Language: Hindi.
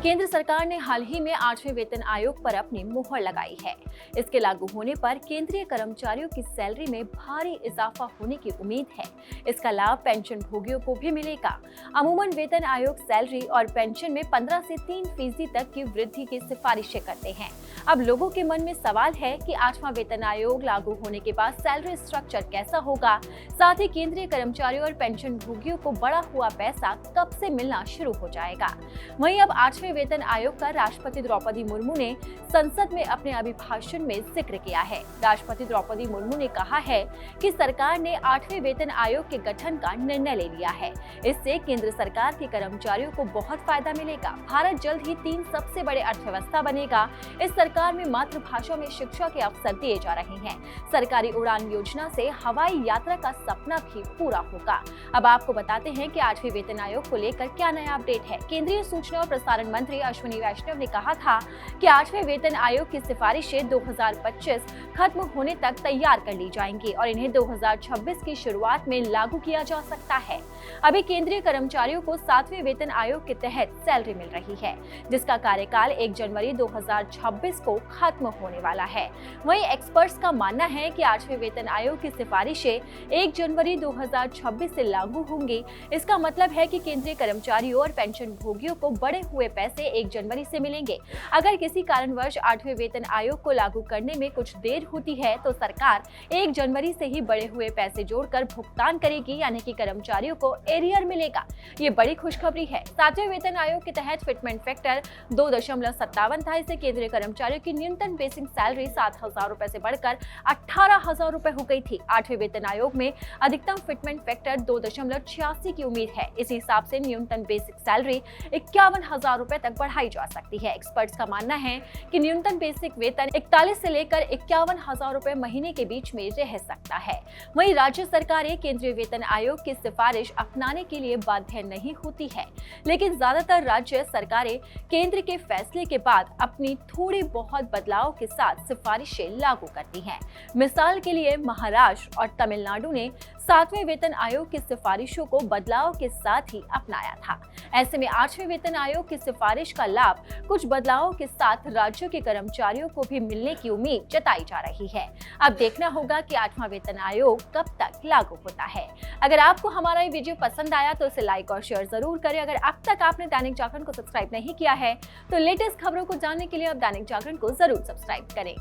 केंद्र सरकार ने हाल ही में 8वें वेतन आयोग पर अपनी मुहर लगाई है। इसके लागू होने पर केंद्रीय कर्मचारियों की सैलरी में भारी इजाफा होने की उम्मीद है। इसका लाभ पेंशन भोगियों को भी मिलेगा। अमूमन वेतन आयोग सैलरी और पेंशन में 15 से 3% तक की वृद्धि की सिफारिशें करते हैं। अब लोगों के मन में सवाल है कि 8वां वेतन आयोग लागू होने के बाद सैलरी स्ट्रक्चर कैसा होगा, साथ ही केंद्रीय कर्मचारियों और पेंशन भोगियों को बढ़ा हुआ पैसा कब से मिलना शुरू हो जाएगा। वहीं अब 8वें वेतन आयोग का राष्ट्रपति द्रौपदी मुर्मू ने संसद में अपने अभिभाषण में जिक्र किया है। राष्ट्रपति द्रौपदी मुर्मू ने कहा है कि सरकार ने 8वें वेतन आयोग के गठन का निर्णय ले लिया है। इससे केंद्र सरकार के कर्मचारियों को बहुत फायदा मिलेगा। भारत जल्द ही 3 सबसे बड़े अर्थव्यवस्था बनेगा। इस सरकार में मातृभाषा में शिक्षा के अवसर दिए जा रहे हैं। सरकारी उड़ान योजना से हवाई यात्रा का सपना भी पूरा होगा। अब आपको बताते हैं कि 8वें वेतन आयोग को लेकर क्या नया अपडेट है। केंद्रीय सूचना और प्रसारण मंत्री अश्विनी वैष्णव ने कहा था कि 8वें वेतन आयोग की सिफारिशें 2025 खत्म होने तक तैयार कर ली जाएंगी और इन्हें 2026 की शुरुआत में लागू किया जा सकता है। अभी केंद्रीय कर्मचारियों को 7वें वेतन आयोग के तहत सैलरी मिल रही है, जिसका कार्यकाल 1 जनवरी 2026 को खत्म होने वाला है। वहीं एक्सपर्ट्स का मानना है कि 8वें वेतन आयोग की सिफारिशें 1 जनवरी 2026 से लागू होंगी। इसका मतलब है कि केंद्रीय कर्मचारियों और पेंशन भोगियों को बढ़े हुए पैसे 1 जनवरी से मिलेंगे। अगर किसी कारणवश 8वें वेतन आयोग को लागू करने में कुछ देर होती है तो सरकार 1 जनवरी से ही बढ़े हुए पैसे जोड़कर भुगतान करेगी, यानी कि कर्मचारियों को एरियर मिलेगा। ये बड़ी खुशखबरी है। 7वें वेतन आयोग के तहत फिटमेंट फैक्टर 2.57 था। इससे केंद्रीय कर्मचारियों की न्यूनतम बेसिक सैलरी 7,000 रुपए से बढ़कर 18,000 रुपए हो गई थी। 8वें वेतन आयोग में अधिकतम फिटमेंट फैक्टर 2.86 की उम्मीद है। इस हिसाब से न्यूनतम बेसिक सैलरी 51,000 रुपए तक बढ़ाई जा सकती है। एक्सपर्ट्स का मानना है कि न्यूनतम बेसिक वेतन 41 से लेकर 51,000 रुपए महीने के बीच में रह सकता है। वहीं राज्य सरकारें केंद्रीय वेतन आयोग की सिफारिश अपनाने के लिए बाध्य नहीं होती है, लेकिन ज्यादातर राज्य सरकारें केंद्र के फैसले के बाद अपनी थोड़ी बहुत बदलाव के साथ सिफारिशें लागू करती हैं। मिसाल के लिए महाराष्ट्र और तमिलनाडु ने 7वें वेतन आयोग की सिफारिशों को बदलाव के साथ ही अपनाया था। ऐसे में 8वें वेतन आयोग की सिफारिश का लाभ कुछ बदलावों के साथ राज्यों के कर्मचारियों को भी मिलने की उम्मीद जताई जा रही है। अब देखना होगा कि 8वां वेतन आयोग कब तक लागू होता है। अगर आपको हमारा ये वीडियो पसंद आया तो इसे लाइक और शेयर जरूर करें। अगर अब तक आपने दैनिक जागरण को सब्सक्राइब नहीं किया है तो लेटेस्ट खबरों को जानने के लिए आप दैनिक जागरण को जरूर सब्सक्राइब करें।